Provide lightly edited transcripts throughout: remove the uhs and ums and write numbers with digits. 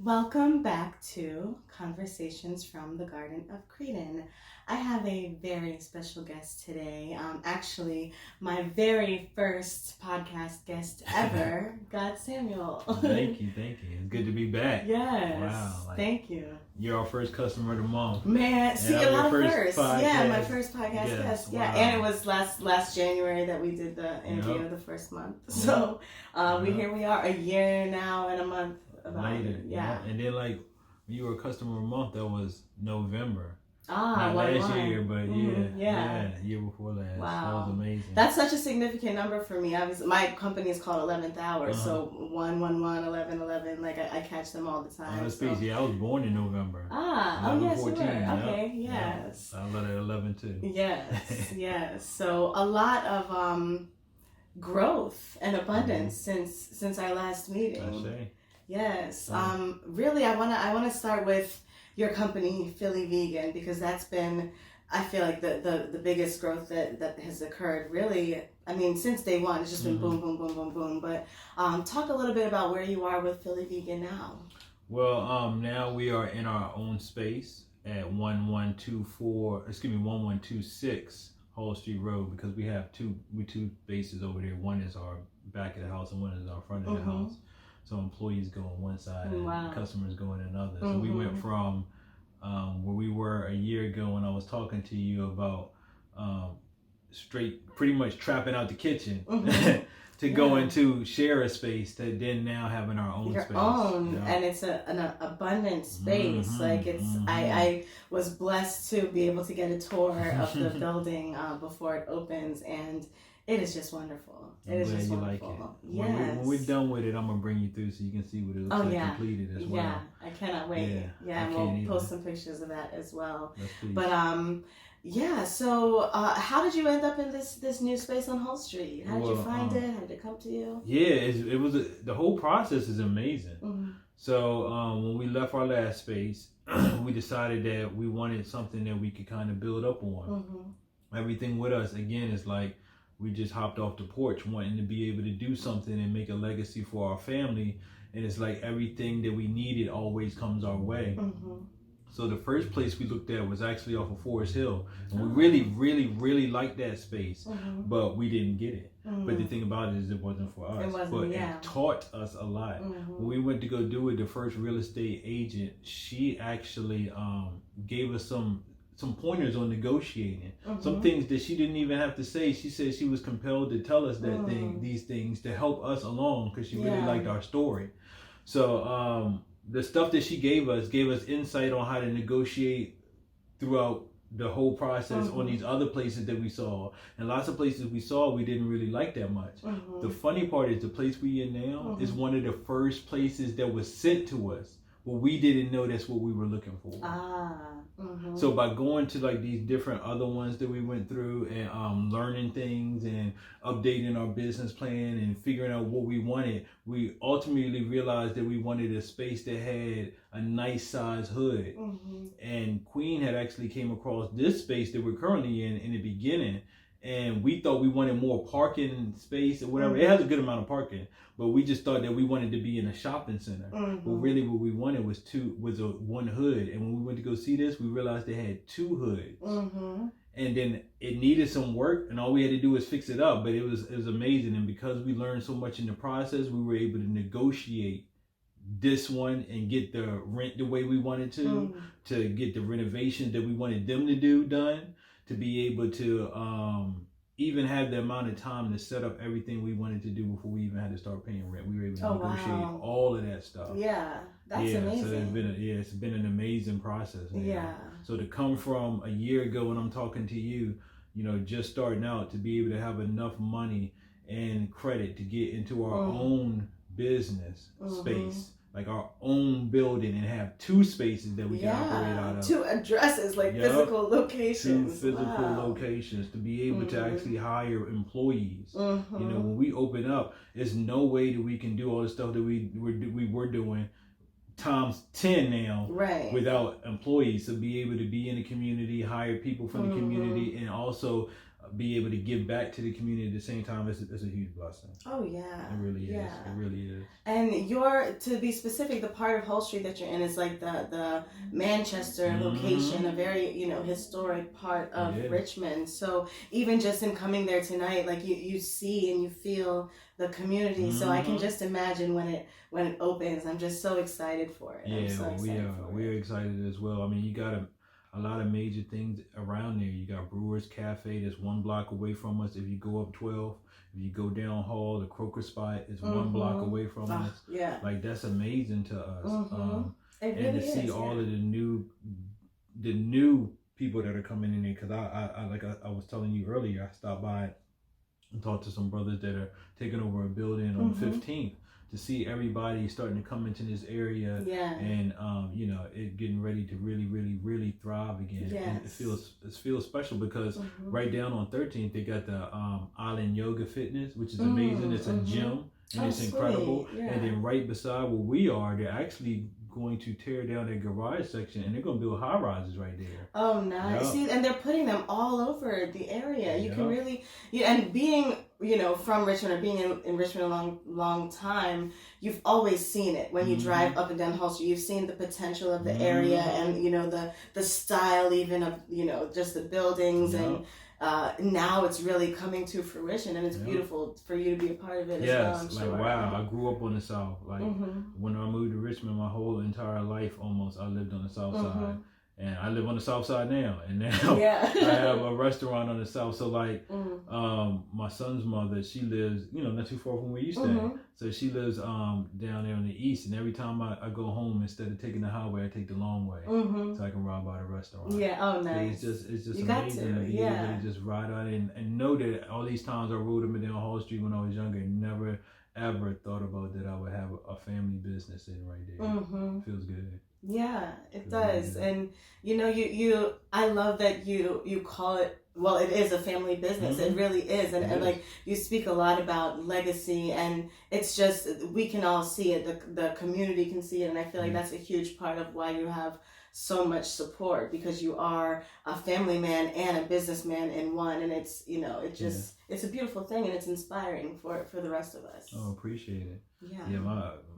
Welcome back to Conversations from the Garden of Creden. I have a very special guest today. Actually, my very first podcast guest ever, God Samuel. Thank you. It's good to be back. Yes. Wow. Thank you. You're our first customer of the month. Man, see, And a lot of your firsts. podcast. Yeah, my first podcast Yes. guest. Wow. Yeah, and it was last January that we did the interview of the first month. So here we are, a year now and a month later. Yeah. And then when you were a customer of the month, that was November. Not last year, but yeah, year before last. Wow. That was amazing. That's such a significant number for me. My company is called 11th Hour, so 111, 1111. Like I catch them all the time. Oh, that's crazy. Yeah, I was born in November. Yes, 14, you were. yeah. Okay, yes. I love that 11 too. Yes. So a lot of growth and abundance since our last meeting. I say. Yes. Really, I wanna start with your company, Philly Vegan, because that's been, I feel like the biggest growth that has occurred. Really, I mean, since day one, it's just been boom, boom, boom, boom, boom. But talk a little bit about where you are with Philly Vegan now. Well, now we are in our own space at 1126 Hall Street Road, because we have two spaces over there. One is our back of the house and one is our front of the house. So employees go on one side and customers go on another. So we went from where we were a year ago when I was talking to you about pretty much trapping out the kitchen to go into share a space, to then now having our own space. And it's an abundant space. Like I was blessed to be able to get a tour of the building before it opens, and it is just wonderful. I'm glad you like it. Yes. When we're done with it, I'm gonna bring you through so you can see what it looks like completed as well. Yeah, I cannot wait. And we'll post some pictures of that as well. But so how did you end up in this new space on Hull Street? How did you find it? How did it come to you? Yeah, it was the whole process is amazing. So when we left our last space, we decided that we wanted something that we could kind of build up on. Everything with us, again, is like we just hopped off the porch wanting to be able to do something and make a legacy for our family. And it's like everything that we needed always comes our way. So the first place we looked at was actually off of Forest Hill. And we really liked that space, but we didn't get it. But the thing about it is it wasn't for us. It taught us a lot. When we went to go do it, the first real estate agent, she actually gave us some pointers on negotiating. Some things that she didn't even have to say. She said she was compelled to tell us these things to help us along, because she really liked our story. So the stuff that she gave us insight on how to negotiate throughout the whole process on these other places that we saw. And lots of places we saw we didn't really like that much. The funny part is the place we in now is one of the first places that was sent to us. Well, we didn't know that's what we were looking for. So by going to like these different other ones that we went through and learning things and updating our business plan and figuring out what we wanted, we ultimately realized that we wanted a space that had a nice size hood. And Queen had actually came across this space that we're currently in the beginning. And we thought we wanted more parking space or whatever. It has a good amount of parking, but we just thought that we wanted to be in a shopping center. But really what we wanted was one hood. And when we went to go see this, we realized they had two hoods. And then it needed some work, and all we had to do was fix it up. But it was amazing. And because we learned so much in the process, we were able to negotiate this one and get the rent the way we wanted to get the renovations that we wanted them to do done, to be able to even have the amount of time to set up everything we wanted to do before we even had to start paying rent. We were able to negotiate all of that stuff. Yeah, that's amazing. So it's been an amazing process. So to come from a year ago when I'm talking to you, just starting out, to be able to have enough money and credit to get into our own business space, like our own building, and have two spaces that we can operate out of. Two addresses, physical locations. Two physical locations, to be able to actually hire employees. When we open up, there's no way that we can do all the stuff that we were doing times 10 now without employees. To be able to be in the community, hire people from the community, and also be able to give back to the community at the same time, it's a huge blessing. Oh yeah, it really is. It really is. And to be specific, the part of Hull Street that you're in is like the Manchester location, a very historic part of Richmond. So even just in coming there tonight, like you see and you feel the community. So I can just imagine when it opens. I'm just so excited for it. Yeah, we are excited as well. I mean, you got a lot of major things around there. You got Brewers Cafe that's 1 block away from us. If you go up 12, if you go down Hall, the Croker Spot is 1 block away from us. Yeah, like that's amazing to us. It really and to see all of the new people that are coming in there. Because I was telling you earlier, I stopped by and talked to some brothers that are taking over a building on the 15th. To see everybody starting to come into this area and it getting ready to really, really, really thrive again. Yes. It feels special because right down on 13th they got the Island Yoga Fitness, which is amazing. It's a gym and it's incredible. Yeah. And then right beside where we are, they're actually going to tear down their garage section and they're going to build high rises right there. Oh, nice. Yeah. See, and they're putting them all over the area. You can really, and being, from Richmond or being in Richmond a long time, you've always seen it when you drive up and down Hall Street. You've seen the potential of the area and, the style even of, just the buildings and now it's really coming to fruition and it's beautiful for you to be a part of it as well. Yes, wow, I grew up on the South. Like when I moved to Richmond, my whole entire life almost, I lived on the South side. And I live on the South side now. And now I have a restaurant on the South. So like my son's mother, she lives, not too far from where you stay. So she lives down there on the East. And every time I go home, instead of taking the highway, I take the long way. So I can ride by the restaurant. Yeah, oh nice. So it's just amazing to be able to just ride out and know that all these times I rode up and down Hall Street when I was younger, never ever thought about that I would have a family business in right there. Feels good. Yeah, it does. And I love that you call it, well, it is a family business. It really is. And like you speak a lot about legacy and it's just, we can all see it. The community can see it. And I feel like that's a huge part of why you have so much support, because you are a family man and a businessman in one. And it's, it's a beautiful thing and it's inspiring for the rest of us. Oh, appreciate it. Yeah,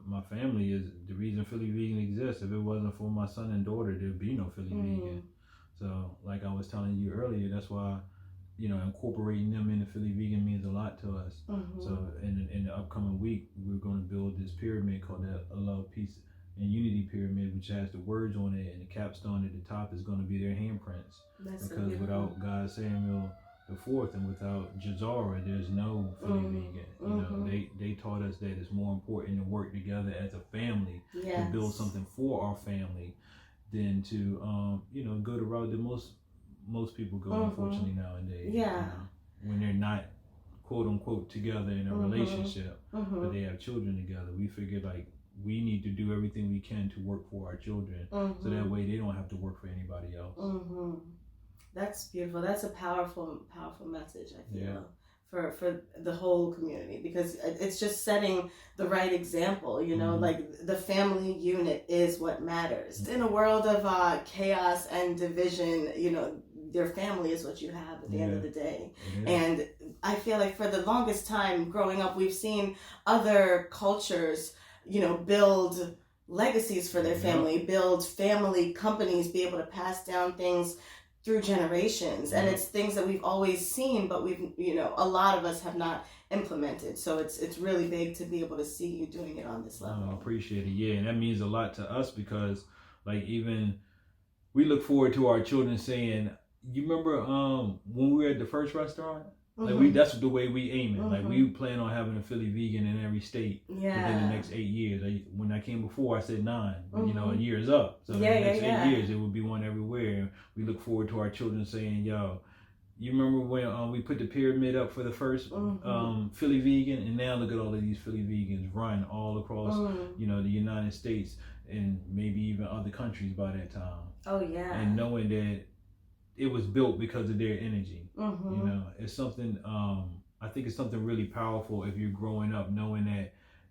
my family is the reason Philly Vegan exists. If it wasn't for my son and daughter, there'd be no Philly Vegan. So, like I was telling you earlier, that's why, incorporating them into Philly Vegan means a lot to us. So, in the upcoming week, we're going to build this pyramid called the Love, Peace, and Unity Pyramid, which has the words on it, and the capstone at the top is going to be their handprints. Because without God Samuel the Fourth and without Jazara, there's no Philly Vegan. They taught us that it's more important to work together as a family to build something for our family than to go the route that most people go, unfortunately, nowadays. When they're not quote unquote together in a relationship, but they have children together, we figured like we need to do everything we can to work for our children, so that way they don't have to work for anybody else. That's beautiful. That's a powerful message, I feel, for the whole community, because it's just setting the right example, like the family unit is what matters. In a world of chaos and division, your family is what you have at the end of the day. And I feel like for the longest time growing up, we've seen other cultures, build legacies for their family, build family companies, be able to pass down things through generations. And it's things that we've always seen, but we've, a lot of us have not implemented. So it's really big to be able to see you doing it on this level. I appreciate it. Yeah, and that means a lot to us because, like, even we look forward to our children saying, you remember when we were at the first restaurant? Like that's the way we aim it. Like we plan on having a Philly Vegan in every state within the next 8 years. When I came before, I said 9, but a year is up. So in the next 8 years, it will be one everywhere. We look forward to our children saying, "Yo, you remember when we put the pyramid up for the first Philly Vegan, and now look at all of these Philly Vegans run all across, the United States and maybe even other countries by that time." Oh yeah. And knowing that it was built because of their energy. It's something, I think it's something really powerful if you're growing up knowing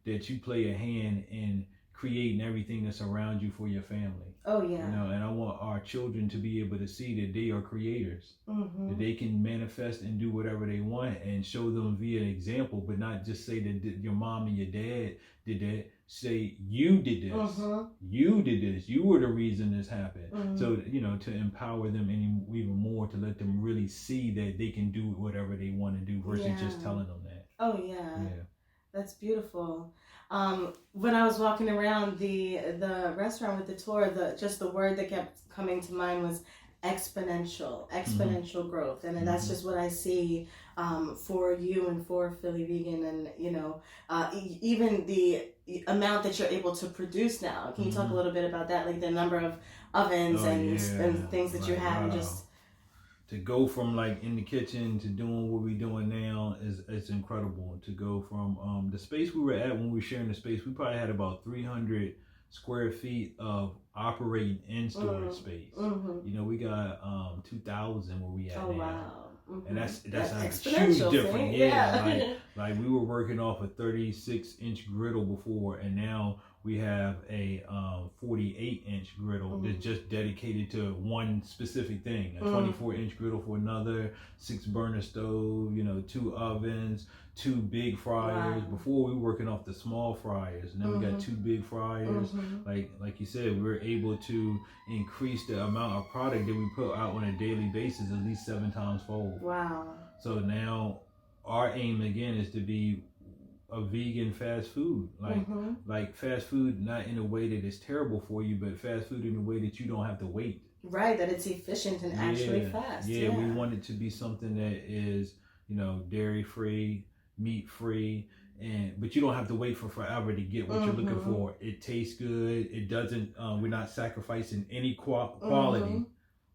that you play a hand in creating everything that's around you for your family. Oh yeah. You know, and I want our children to be able to see that they are creators, that they can manifest and do whatever they want, and show them via an example, but not just say that your mom and your dad did that. Say you did this, you did this, you were the reason this happened. So, you know, to empower them even more, to let them really see that they can do whatever they want to do versus just telling them that. Oh yeah. That's beautiful. When I was walking around the restaurant with the tour, the word that kept coming to mind was exponential growth, and that's just what I see for you and for Philly Vegan, and you know, even the amount that you're able to produce now. Can you talk a little bit about that, like the number of ovens and things that you have, and just to go from like in the kitchen to doing what we're doing now is incredible. To go from the space we were at when we were sharing the space, we probably had about 300 square feet of operating and storage space. You know, we got 2,000 where we at now. Wow. And that's a exponential huge difference. Yeah. Like we were working off a 36-inch griddle before, and now we have a 48-inch griddle that's just dedicated to one specific thing. A 24-inch griddle for another, 6-burner stove, you know, 2 ovens, 2 big fryers. Wow. Before we were working off the small fryers, and then we got 2 big fryers. Like you said, we're able to increase the amount of product that we put out on a daily basis at least 7 times fold. Wow. So now our aim again is to be a vegan fast food, like fast food, not in a way that is terrible for you, but fast food in a way that you don't have to wait. Right, that it's efficient and actually fast. Yeah, we want it to be something that is, you know, dairy free, meat free, but you don't have to wait for forever to get what you're looking for. It tastes good. It doesn't. We're not sacrificing any quality.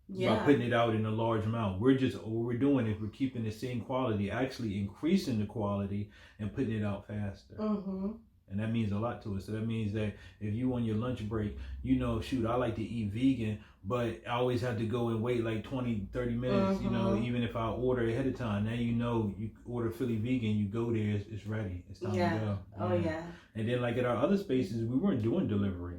By putting it out in a large amount. What we're doing is we're keeping the same quality, actually increasing the quality and putting it out faster. And that means a lot to us. So that means that if you on your lunch break, you know, shoot, I like to eat vegan, but I always have to go and wait like 20, 30 minutes, you know, even if I order ahead of time. Now you know, you order Philly Vegan, you go there, it's ready. It's time to go. Oh yeah. And then like at our other spaces, we weren't doing delivery.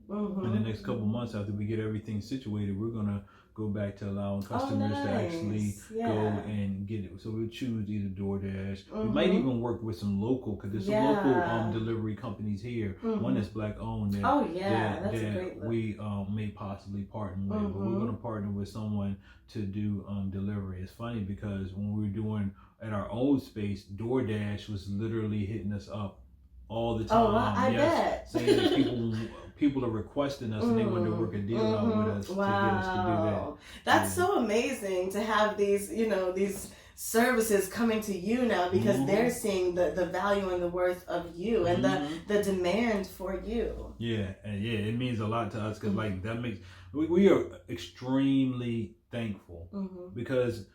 In the next couple months after we get everything situated, we're going to go back to allowing customers to actually go and get it. So we'll choose either DoorDash. We might even work with some local, because there's some local delivery companies here. One that's black owned that, that's a great look. We may possibly partner with. But we're going to partner with someone to do delivery. It's funny because when we were doing at our old space, DoorDash was literally hitting us up all the time. Oh, I bet. Saying that people are requesting us and they want to work a deal out with us to get us to do that. That's so amazing to have these, you know, these services coming to you now, because they're seeing the value and the worth of you and the demand for you. Yeah, and it means a lot to us, because like that makes we are extremely thankful, because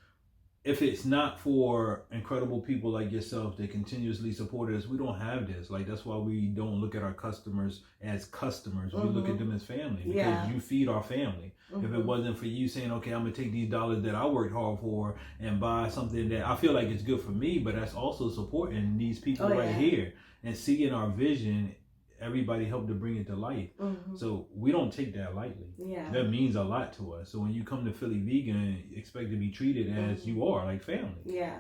if it's not for incredible people like yourself that continuously support us, we don't have this. Like, that's why we don't look at our customers as customers. We look at them as family, because you feed our family. If it wasn't for you saying, okay, I'm going to take these dollars that I worked hard for and buy something that I feel like it's good for me, but that's also supporting these people here and seeing our vision. Everybody helped to bring it to life. So we don't take that lightly. That means a lot to us. So when you come to Philly Vegan, expect to be treated as you are, like family. Yeah.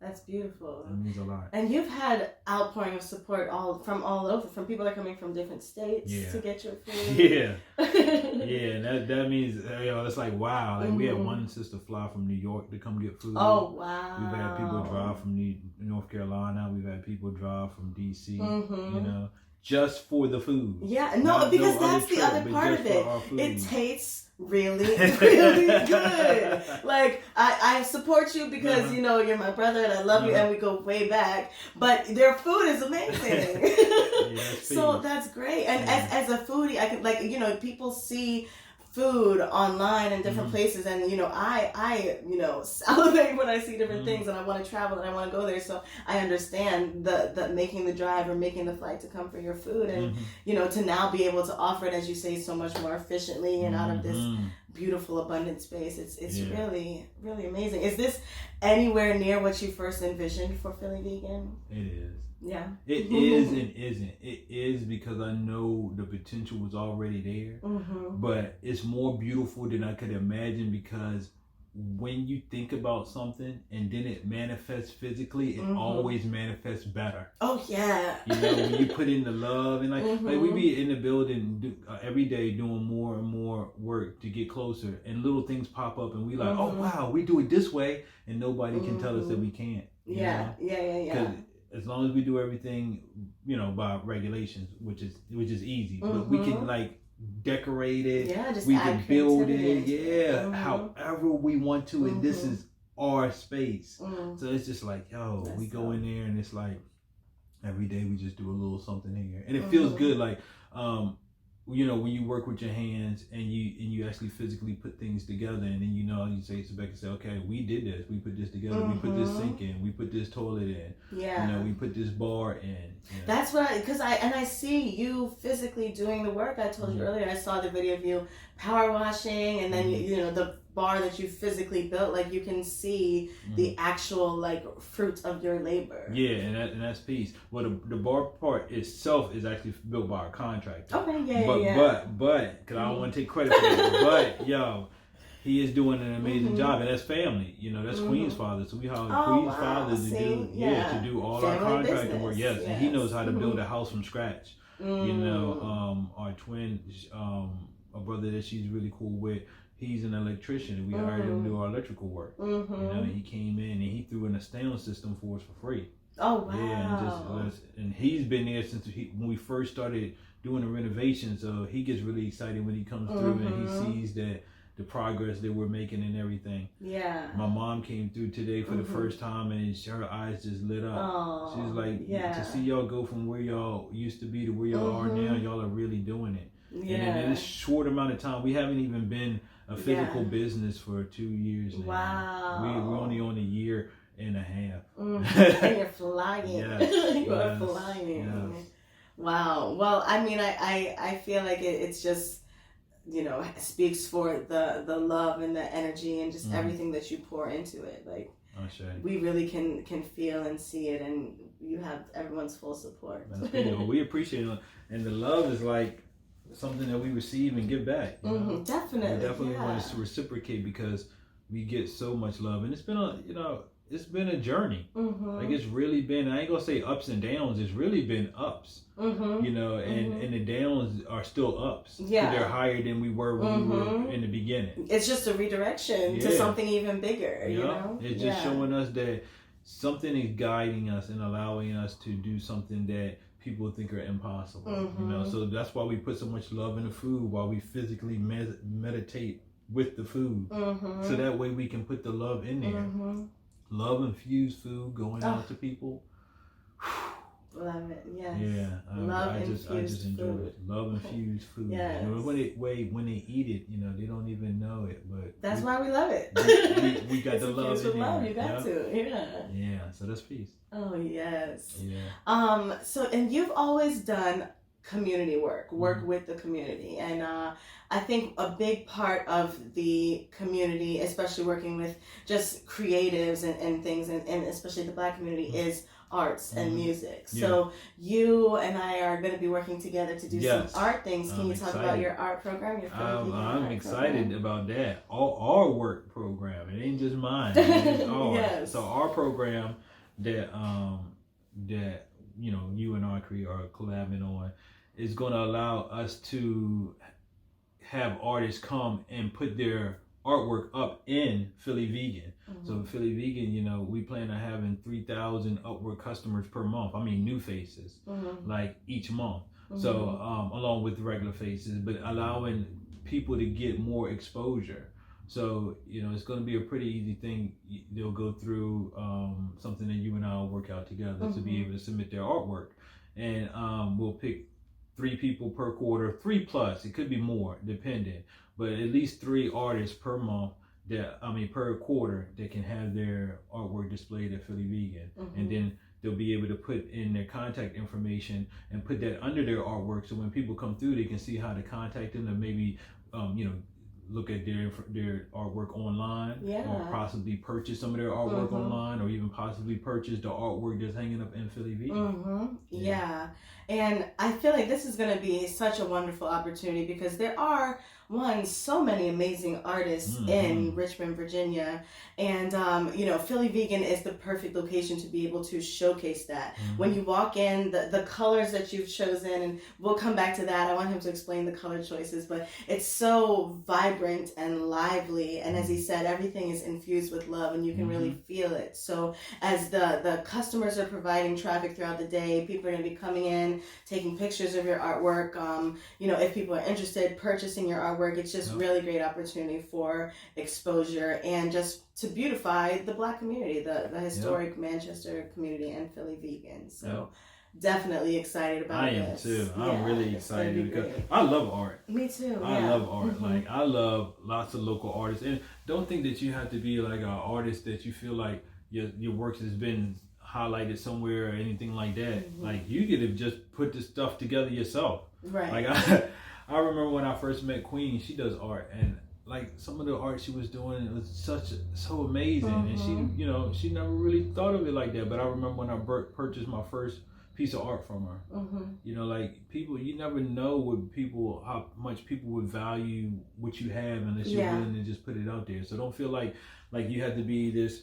That's beautiful. That means a lot. And you've had outpouring of support from all over, from people that are coming from different states to get your food. And that means, you know, it's like, wow. Like we had one sister fly from New York to come get food. Oh, wow. We've had people drive from North Carolina. We've had people drive from DC, you know, just for the food. Because that's the other part of it. It tastes really, really good. Like, I support you because, you know, you're my brother and I love you and we go way back. But their food is amazing. So that's great. And as a foodie, I can, like, you know, people see food online in different places, and you know, I you know, salivate when I see different things, and I want to travel and I want to go there. So I understand the making the drive or making the flight to come for your food, and you know, to now be able to offer it, as you say, so much more efficiently and out of this beautiful abundant space. It's really, really amazing. Is this anywhere near what you first envisioned for Philly Vegan? It is. Yeah. It is and isn't. It is because I know the potential was already there, but it's more beautiful than I could imagine because when you think about something and then it manifests physically, it always manifests better. Oh yeah. You know, when you put in the love and like we be in the building every day doing more and more work to get closer, and little things pop up and we like, oh wow, we do it this way, and nobody can tell us that we can't. Yeah. Because as long as we do everything, you know, by regulations, which is easy, but we can like decorate it. Yeah, just we can build it. Yeah. However we want to, and this is our space. So it's just like, yo, we go in there and it's like every day we just do a little something here, and it feels good. Like, you know, when you work with your hands and you actually physically put things together, and then you say to Becca, say, okay, we did this, we put this together, we put this sink in, we put this toilet in, you know, we put this bar in. You know. That's what I see you physically doing the work. I told you earlier, I saw the video of you power washing, and then you know the bar that you physically built, like you can see the actual like fruit of your labor. Yeah, and that's peace. Well, the bar part itself is actually built by a contractor. Okay, but because I don't want to take credit for that, but yo, he is doing an amazing job, and that's family. You know, that's Queen's father. So we hired Queen's father to do all family our contractor work. Yes, and he knows how to build a house from scratch. You know, our twin, a brother that she's really cool with. He's an electrician, and we hired him to do our electrical work. You know, he came in and he threw in a sound system for us for free. Oh wow! Yeah, and he's been there since when we first started doing the renovations. So he gets really excited when he comes through and he sees that the progress that we're making and everything. Yeah. My mom came through today for the first time, and her eyes just lit up. Oh, she was like, to see y'all go from where y'all used to be to where y'all are now, y'all are really doing it. Yeah. And in this short amount of time, we haven't even been a physical business for 2 years now. Wow. We're only on a year and a half. And you're flying. Yes. You are flying. Yes. Wow. Well, I mean, I feel like it's just, you know, speaks for the love and the energy and just everything that you pour into it. Like, we really can feel and see it, and you have everyone's full support. That's cool. We appreciate it. And the love is like something that we receive and give back. You know? Definitely. We want to reciprocate because we get so much love, and it's been a journey. Like it's really been, I ain't gonna say ups and downs, it's really been ups. You know, and the downs are still ups. Yeah. They're higher than we were when we were in the beginning. It's just a redirection to something even bigger, you know? It's just showing us that something is guiding us and allowing us to do something that people think are impossible. You know, so that's why we put so much love in the food, while we physically meditate with the food, so that way we can put the love in there. Love infused food going out to people. Love it. Yes. Yeah. I just enjoy food. it. Love infused food. Yes. You know, when they eat it, you know, they don't even know it, but that's why we love it. We got the love in love. there. You got to. Yeah. Yeah. So that's peace. Oh yes. Yeah. So, and you've always done community work with the community, and I think a big part of the community, especially working with just creatives and things, and especially the Black community, is arts and music. So you and I are going to be working together to do some art things. Can you talk about your art program? I'm excited about that. Our work program. It ain't just mine. It's ours. Yes. So our program that you know, you and I are collabing on is going to allow us to have artists come and put their artwork up in Philly Vegan. So Philly Vegan, you know, we plan on having 3,000 upward customers per month. I mean, new faces, like each month. So along with the regular faces, but allowing people to get more exposure. So, you know, it's going to be a pretty easy thing. They'll go through something that you and I will work out together to be able to submit their artwork. And we'll pick 3 people per quarter, 3+, it could be more, depending, but at least 3 artists per month per quarter that can have their artwork displayed at Philly Vegan. And then they'll be able to put in their contact information and put that under their artwork, so when people come through, they can see how to contact them, and maybe, you know, look at their artwork online, Yeah. or possibly purchase some of their artwork online, or even possibly purchase the artwork that's hanging up in Philly Vegan. Yeah. And I feel like this is going to be such a wonderful opportunity because there are so many amazing artists in Richmond, Virginia, and Philly Vegan is the perfect location to be able to showcase that. When you walk in, the colors that you've chosen, and we'll come back to that. I want him to explain the color choices, but it's so vibrant and lively, and as he said, everything is infused with love, and you can really feel it. So as the customers are providing traffic throughout the day, people are going to be coming in, taking pictures of your artwork. If people are interested, purchasing your artwork, it's just really great opportunity for exposure and just to beautify the Black community, the historic Manchester community, and Philly Vegan. So definitely excited about this. I am too. I'm really excited because I love art. Me too. I love art. Like, I love lots of local artists, and don't think that you have to be like an artist that you feel like your work has been highlighted somewhere or anything like that. Like, you could have just put this stuff together yourself. Right. Like, I remember when I first met Queen, she does art, and like some of the art she was doing, it was so amazing, and she never really thought of it like that. But I remember when I purchased my first piece of art from her. Like, people, you never know how much people would value what you have unless you're willing to just put it out there. So don't feel like you have to be this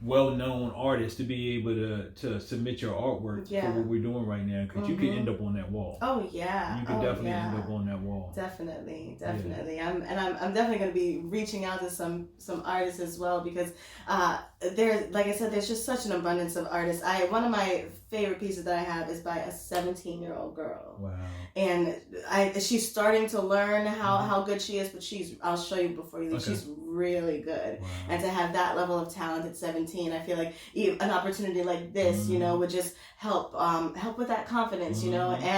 well-known artist to be able to submit your artwork for what we're doing right now, because you could end up on that wall. You could definitely end up on that wall. Definitely. I'm definitely going to be reaching out to some artists as well, because like I said, there's just such an abundance of artists. One of my favorite pieces that I have is by a 17-year-old girl. Wow. And she's starting to learn how good she is, but I'll show you before you leave. She's really good. Wow. And to have that level of talent at 17, I feel like an opportunity like this, would just help with that confidence, and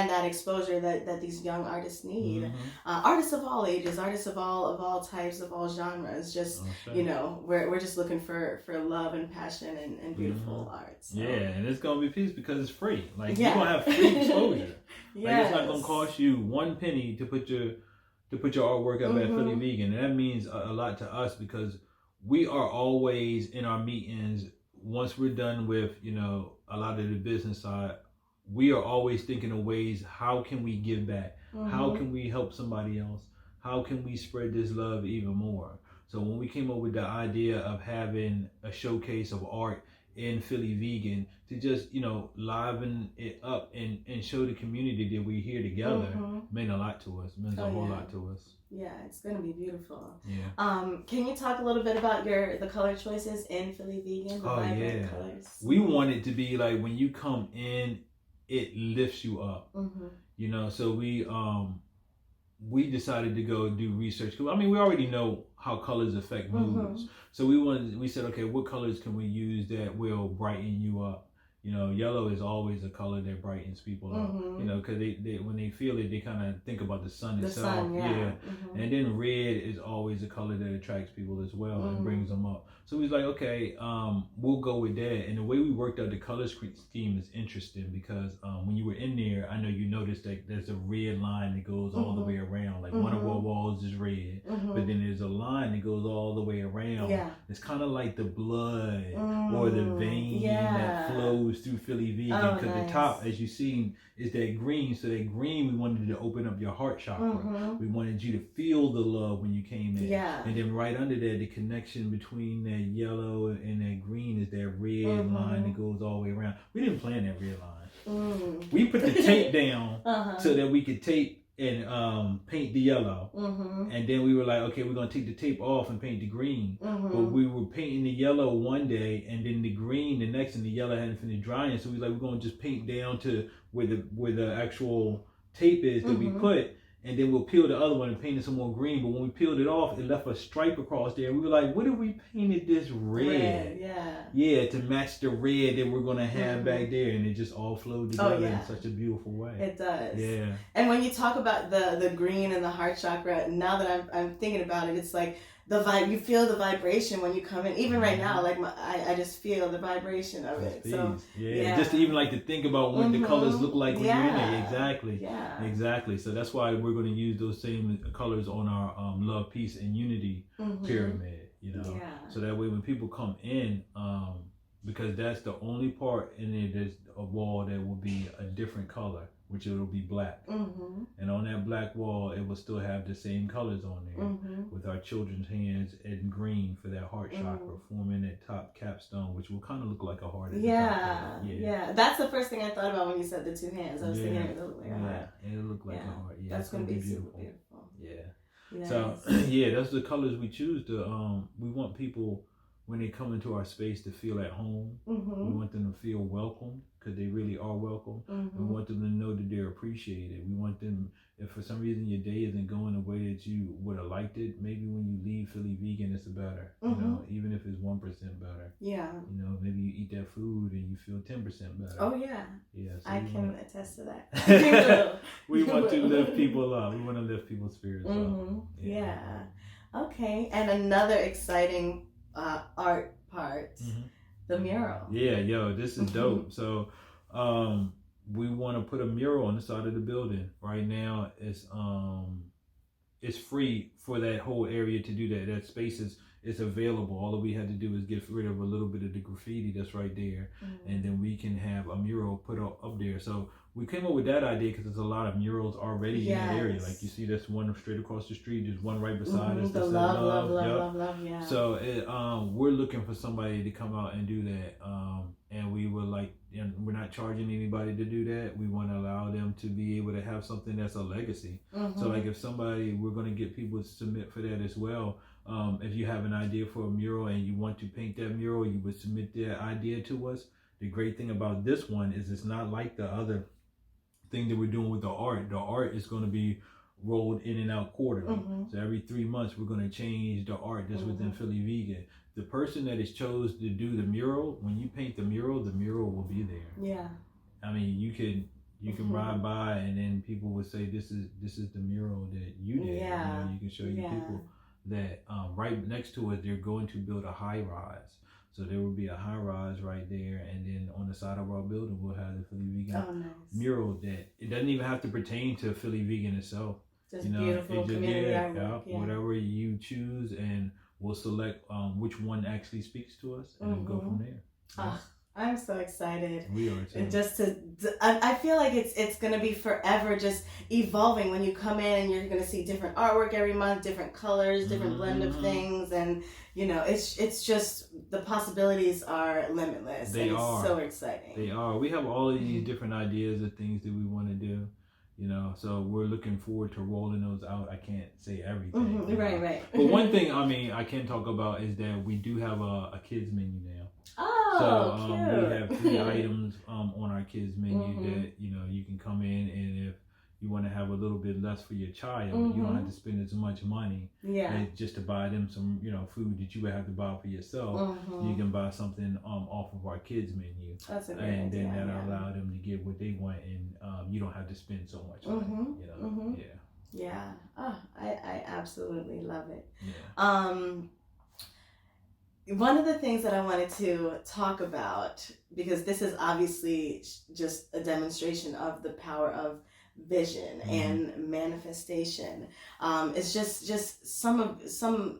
that exposure that these young artists need. Artists of all ages, artists of all types, of all genres. Just we're just looking for love and passion and beautiful art. So. Yeah, and it's gonna be peace because it's free. Like, you're gonna have free exposure. Like, it's not gonna cost you one penny to put your artwork up at Philly Vegan, and that means a lot to us, because we are always in our meetings. Once we're done with a lot of the business side, we are always thinking of ways, how can we give back? How can we help somebody else? How can we spread this love even more? So when we came up with the idea of having a showcase of art in Philly Vegan, to just liven it up and show the community that we're here together, meant a lot to us. Meant a whole lot to us. Yeah, it's gonna be beautiful. Yeah. Can you talk a little bit about the color choices in Philly Vegan? The vibrant colors. We want it to be like, when you come in, it lifts you up. So we decided to go do research, because we already know how colors affect moods. So we said, okay, what colors can we use that will brighten you up? Yellow is always a color that brightens people up. Because they when they feel it, they kind of think about the sun itself. And then red is always a color that attracts people as well and brings them up. So we was like, okay, we'll go with that. And the way we worked out the color scheme is interesting, because when you were in there, I know you noticed that there's a red line that goes all the way around. Like, one of our walls is red, but then there's a line that goes all the way around. It's kind of like the blood or the vein that flows through Philly Vegan, because the top, as you see, is that green. So that green, we wanted to open up your heart chakra. We wanted you to feel the love when you came in. And then right under there, the connection between that yellow and that green is that red line that goes all the way around. We didn't plan that red line. We put the tape down so that we could tape and paint the yellow. And then we were like, okay, we're going to take the tape off and paint the green. But we were painting the yellow one day, and then the green the next, and the yellow hadn't finished drying. So we were like, we're going to just paint down to where the actual tape is that we put, and then we'll peel the other one and paint it some more green. But when we peeled it off, it left a stripe across there. We were like, what if we painted this red? To match the red that we're going to have back there. And it just all flowed together in such a beautiful way. It does. And when you talk about the green and the heart chakra, now that I'm thinking about it, it's like, you feel the vibration when you come in. Even right now, like I just feel the vibration of it. So just even like to think about what the colors look like when you're in it. Exactly. Yeah. Exactly. So that's why we're going to use those same colors on our love, peace, and unity pyramid. You know, so that way when people come in, because that's the only part in it, there's a wall that will be a different color, which it'll be black. And on that black wall, it will still have the same colors on there, with our children's hands in green for that heart chakra, forming that top capstone, which will kind of look like a heart. At the top there. Yeah. That's the first thing I thought about when you said the two hands. I was thinking it would look like a heart. It'll look like a heart. Yeah, that's gonna be beautiful. Yeah. Nice. So that's the colors we choose to. We want people, when they come into our space, to feel at home. We want them to feel welcomed, because they really are welcome. We want them to know that they're appreciated. We want them, if for some reason your day isn't going the way that you would have liked it, maybe when you leave Philly Vegan, it's better. You know, even if it's 1% better. Yeah. You know, maybe you eat that food and you feel 10% better. Oh yeah. Yeah. So I can attest to that. We want to lift people up. We want to lift people's spirits up. Yeah. Okay. And another exciting art part, the mural. Yeah, this is dope. So we want to put a mural on the side of the building. Right now it's free for that whole area to do that. That space is available. All that we had to do is get rid of a little bit of the graffiti that's right there, and then we can have a mural put up there. So we came up with that idea because there's a lot of murals already in that area. Like you see, there's one straight across the street. There's one right beside us. The love. Yeah. So we're looking for somebody to come out and do that. And we would like, and we're not charging anybody to do that. We want to allow them to be able to have something that's a legacy. So like if somebody, we're going to get people to submit for that as well. If you have an idea for a mural and you want to paint that mural, you would submit that idea to us. The great thing about this one is it's not like the other thing that we're doing with the art. The art is going to be rolled in and out quarterly. So every 3 months we're going to change the art that's within Philly Vegan. The person that is chose to do the mural, when you paint the mural will be there. Yeah. I mean, you can ride by and then people would say this is the mural that you did. Yeah. You know, you can show you people that right next to it they're going to build a high rise. So there will be a high rise right there, and then on the side of our building we'll have the Philly Vegan mural that it doesn't even have to pertain to Philly Vegan itself. Just beautiful community artwork. Whatever you choose, and we'll select which one actually speaks to us, and we'll go from there. I'm so excited. We are too. And just I feel like it's gonna be forever, just evolving. When you come in, and you're gonna see different artwork every month, different colors, different blend of things, and you know, it's just the possibilities are limitless. They are so exciting. They are. We have all of these different ideas of things that we want to do. You know, so we're looking forward to rolling those out. I can't say everything. Right. But one thing, I can talk about is that we do have a kids menu now. Oh, so cute. we have 3 items on our kids menu that you can come in, and if you want to have a little bit less for your child, you don't have to spend as much money. Just to buy them some food that you would have to buy for yourself. You can buy something off of our kids menu. That's a great and idea, then that'll allow them to get what they want, and you don't have to spend so much money. Yeah. Oh, I absolutely love it. One of the things that I wanted to talk about, because this is obviously just a demonstration of the power of vision and manifestation, is just some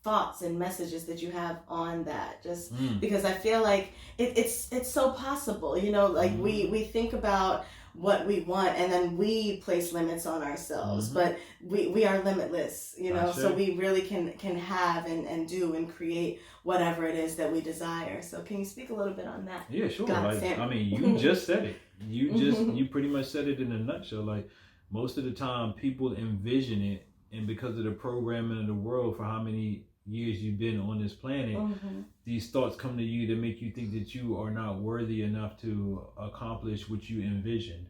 thoughts and messages that you have on that, just because I feel like it's so possible, like we think about what we want, and then we place limits on ourselves, but we are limitless, so we really can have and do and create whatever it is that we desire. So can you speak a little bit on that? Yeah, sure. You just said it. You pretty much said it in a nutshell. Like, most of the time people envision it, and because of the programming of the world for how many years you've been on this planet, these thoughts come to you to make you think that you are not worthy enough to accomplish what you envisioned,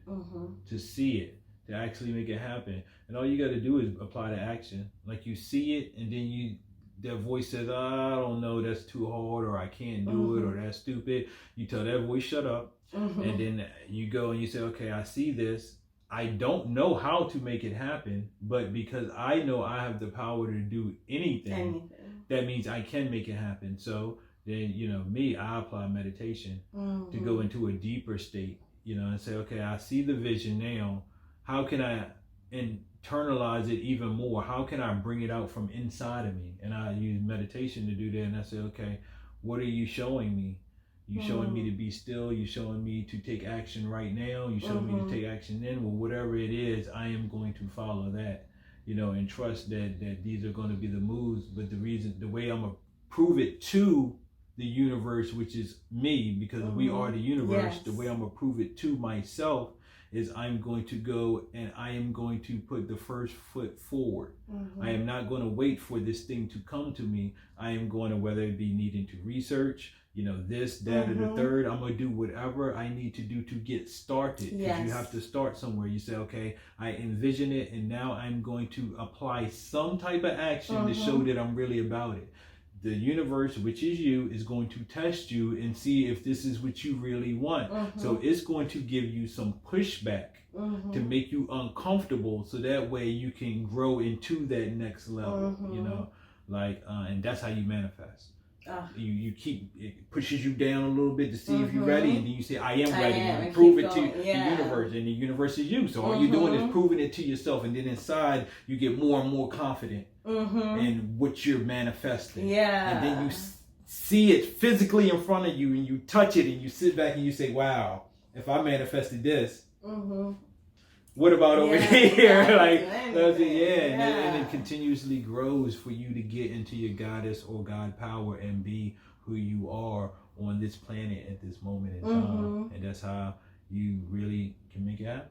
to see it, to actually make it happen. And all you got to do is apply the action. Like, you see it, and then that voice says, I don't know, that's too hard, or I can't do it, or that's stupid. You tell that voice, shut up. And then you go and you say, okay, I see this. I don't know how to make it happen, but because I know I have the power to do anything. That means I can make it happen. So then, I apply meditation to go into a deeper state, and say, okay, I see the vision now. How can I internalize it even more? How can I bring it out from inside of me? And I use meditation to do that. And I say, okay, what are you showing me? You showing me to be still. You showing me to take action right now. You showing me to take action then. Well, whatever it is, I am going to follow that, and trust that these are going to be the moves. But the way I'm going to prove it to the universe, which is me, because we are the universe, the way I'm going to prove it to myself is I'm going to go and I am going to put the first foot forward. I am not going to wait for this thing to come to me. I am going to, whether it be needing to research, this, that, or the third, I'm going to do whatever I need to do to get started. Because you have to start somewhere. You say, okay, I envision it, and now I'm going to apply some type of action to show that I'm really about it. The universe, which is you, is going to test you and see if this is what you really want. So it's going to give you some pushback to make you uncomfortable, so that way you can grow into that next level, and that's how you manifest. You keep, it pushes you down a little bit to see if you're ready, and then you say, I am ready, and you prove it to the universe, and the universe is you. So all you're doing is proving it to yourself, and then inside you get more and more confident in what you're manifesting. And then you see it physically in front of you, and you touch it, and you sit back and you say, wow, if I manifested this, what about over here? And it continuously grows for you to get into your goddess or God power and be who you are on this planet at this moment in time. And that's how you really can make it happen.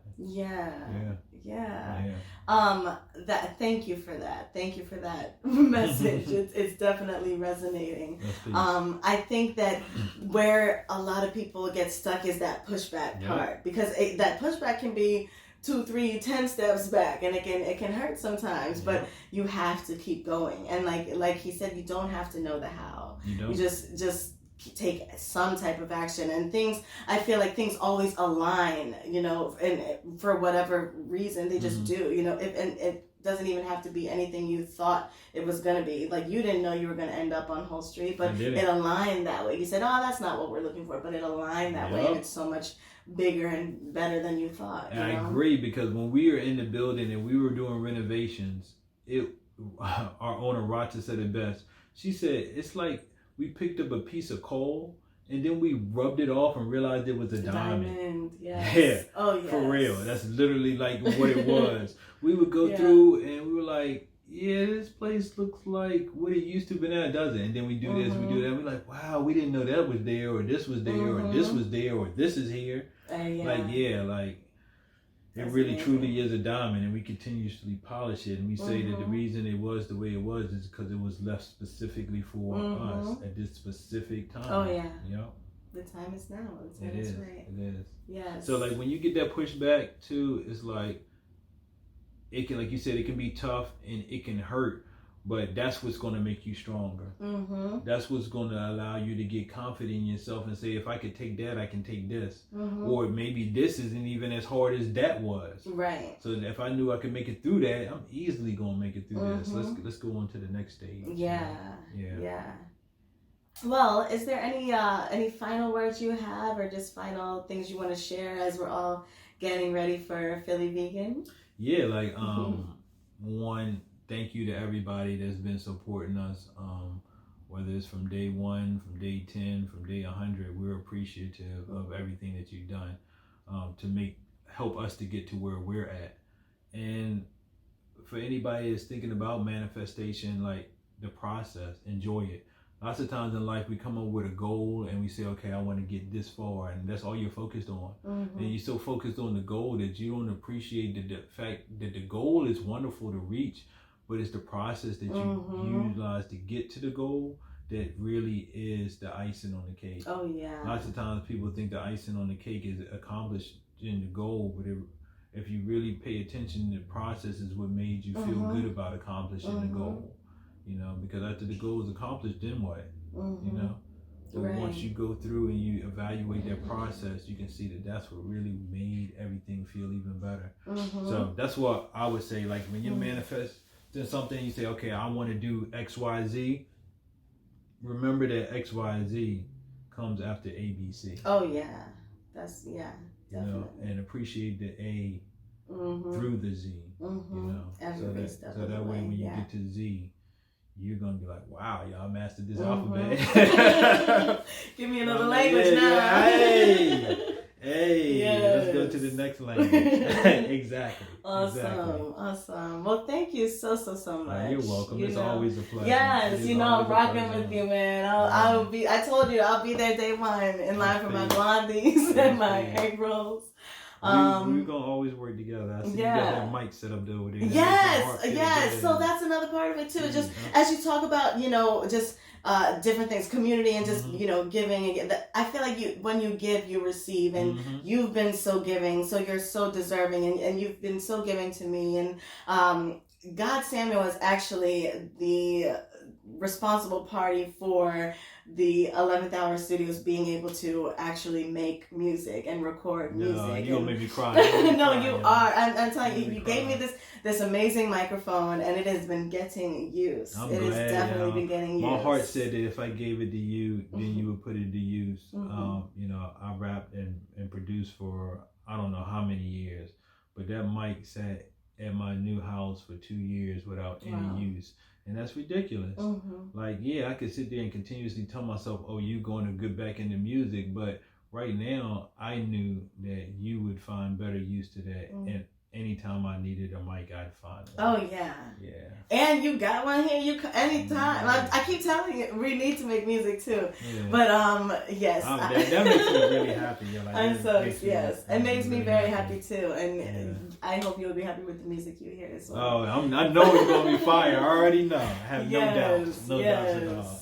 Thank you for that. Thank you for that message. It's definitely resonating. I think that where a lot of people get stuck is that pushback part, because that pushback can be 2, 3, 10 steps back, and it can hurt sometimes, but you have to keep going. And like he said, you don't have to know the how. You just take some type of action, and I feel like things always align, and for whatever reason they just do, and it doesn't even have to be anything you thought it was going to be. Like, you didn't know you were going to end up on Hull Street, but it aligned that way. You said, oh, that's not what we're looking for, but it aligned that way, and it's so much bigger and better than you thought. And I agree, because when we were in the building and we were doing renovations, our owner Rata said it best. She said, it's like we picked up a piece of coal and then we rubbed it off and realized it was a diamond. Yes. For real. That's literally like what it was. We would go through and we were like, this place looks like what it used to, but now it doesn't. And then we do this, we do that. We're like, wow, we didn't know that was there, or this was there, or this was there, or this is here. It really truly is a diamond, and we continuously polish it. And we say that the reason it was the way it was is because it was left specifically for us at this specific time. The time is now. It is. Right. It is. Yes. So like when you get that pushback too, it's like, it can, like you said, it can be tough and it can hurt, but that's what's going to make you stronger. That's what's going to allow you to get confident in yourself and say, if I could take that, I can take this. Or maybe this isn't even as hard as that was. Right. So if I knew I could make it through that, I'm easily going to make it through this. Let's go on to the next stage. Yeah. Well, is there any final words you have, or just final things you want to share as we're all getting ready for Philly Vegan? Yeah, like one, thank you to everybody that's been supporting us, whether it's from day 1, from day 10, from day 100. We're appreciative of everything that you've done to help us to get to where we're at. And for anybody that's thinking about manifestation, like the process, enjoy it. Lots of times in life we come up with a goal and we say, okay, I want to get this far, and that's all you're focused on. And you're so focused on the goal that you don't appreciate the fact that the goal is wonderful to reach, but it's the process that you utilize to get to the goal that really is the icing on the cake. Lots of times people think the icing on the cake is accomplishing the goal, but if you really pay attention, the process is what made you feel good about accomplishing the goal. Because after the goal is accomplished, then what? But once you go through and you evaluate that process, you can see that that's what really made everything feel even better. So that's what I would say. Like when you manifest something, you say, okay, I want to do X, Y, Z. Remember that X, Y, Z comes after A, B, C. Oh yeah, that's definitely. You know, and appreciate the A through the Z. You know, so that way when you get to Z, you're gonna be like, wow, y'all mastered this alphabet. Give me another language now. Yeah. Hey, let's go to the next language. Exactly. Awesome. Well, thank you so much. You're welcome. It's always a pleasure. Yes, I'm rocking with you, man. I told you I'll be there day one in line for my blondies and my egg rolls. We're gonna always work together. I see you got that mic set up there over there. Yes. So that's another part of it too. Just as you talk about, just different things, community, and just giving. I feel like when you give, you receive, and you've been so giving, so you're so deserving, and you've been so giving to me. And God Samuel is actually the responsible party for the 11th Hour Studios being able to actually make music and record music. You're gonna make me cry. No, you are. I'm telling you, you gave me this amazing microphone, and it has been getting used. It has definitely been getting used. My heart said that if I gave it to you, then you would put it to use. I rapped and produced for I don't know how many years, but that mic sat at my new house for 2 years without any use. And that's ridiculous. Like, I could sit there and continuously tell myself, oh, you're going to get back into music. But right now, I knew that you would find better use to that. And anytime I needed a mic, I'd find it. Oh, yeah. And you got one here. Anytime. I keep telling you, we need to make music too. But, yes. That makes me really happy. It makes me very happy too. And I hope you'll be happy with the music you hear as well. Oh, I know it's going to be fire. I already know. I have no doubts. No doubts at all.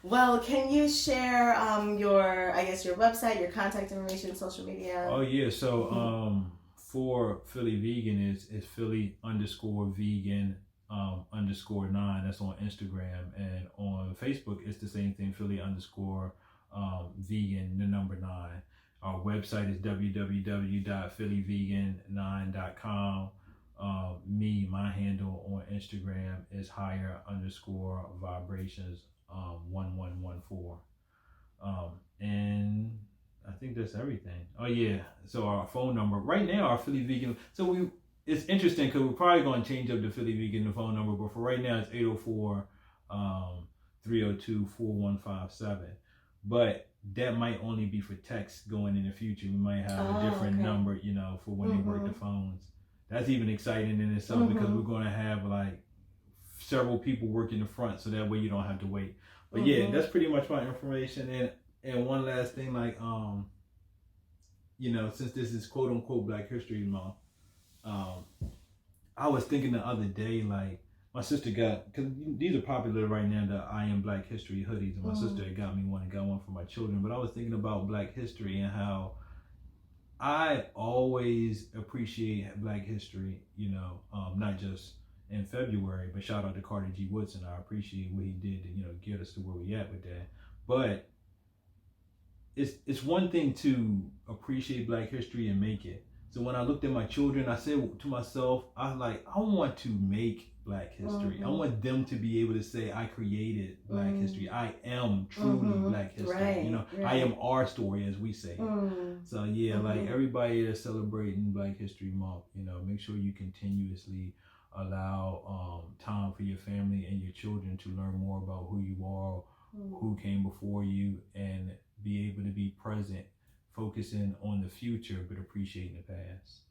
Well, can you share your website, your contact information, social media? Oh, yeah. So, for Philly Vegan is Philly_vegan _9. That's on Instagram, and on Facebook it's the same thing, Philly_vegan 9. Our website is www.phillyvegan9.com. My handle on Instagram is higher_vibrations 1114. And I think that's everything. Oh yeah. So our phone number right now, our Philly Vegan. So it's interesting because we're probably going to change up the Philly Vegan the phone number, but for right now it's 804-302-4157. But that might only be for text going in the future. We might have a different number, for when they work the phones. That's even exciting in itself because we're going to have like several people working the front, so that way you don't have to wait. But that's pretty much my information. And one last thing, like, since this is quote unquote Black History Month, I was thinking the other day, like, my sister because these are popular right now, the I Am Black History hoodies, and my sister had got me one and got one for my children. But I was thinking about Black history and how I always appreciate Black history, not just in February, but shout out to Carter G. Woodson. I appreciate what he did to, get us to where we at with that. But it's one thing to appreciate Black history and make it. So when I looked at my children, I said to myself, I want to make Black history. I want them to be able to say, I created Black history. I am truly Black history. I am our story, as we say. So like everybody that's celebrating Black History Month, make sure you continuously allow time for your family and your children to learn more about who you are, who came before you, and be able to be present, focusing on the future, but appreciating the past.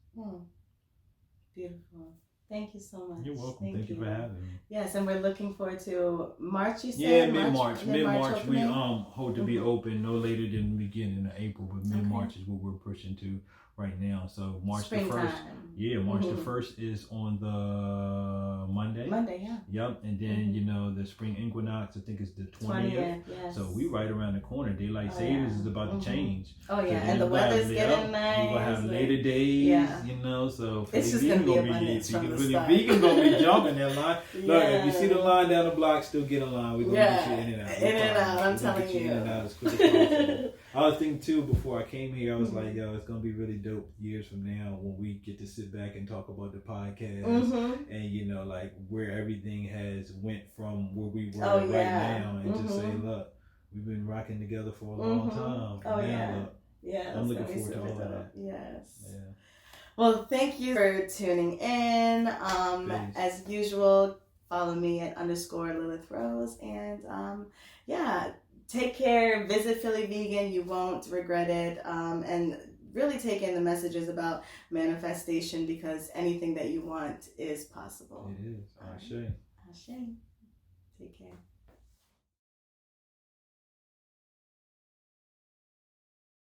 Beautiful. Thank you so much. You're welcome. Thank you for having me. Yes, and we're looking forward to March, you said? Yeah, mid-March. Mid-March we hope to be open no later than the beginning of April, but mid-March is what we're pushing to. right now. So March Springtime. the 1st. Yeah, March the 1st is on the Monday. Monday, yeah. Yep. And then, you know, the spring equinox, I think, is the 20th. Yes. So we right around the corner. Daylight savings is about to change. Oh, yeah. And the weather's getting nice. We're going to have later days, you know. So it's just going to be abundance from the start. Vegan going to be jumping that line. Yeah. Look, if you see the line down the block, still get in line. We're going to get you in and out. In and out, I'm telling you. In and out as quick as possible. I was thinking, too, before I came here, I was like, yo, it's going to be really dope years from now when we get to sit back and talk about the podcast and, you know, like where everything has went from where we were right now and just say, look, we've been rocking together for a long time. I'm looking forward to all of that. Yes. Yeah. Well, thank you for tuning in. As usual, follow me at _Lilith Rose. And take care. Visit Philly Vegan. You won't regret it. And really take in the messages about manifestation, because anything that you want is possible. It is. Ashe. Ashe. Take care.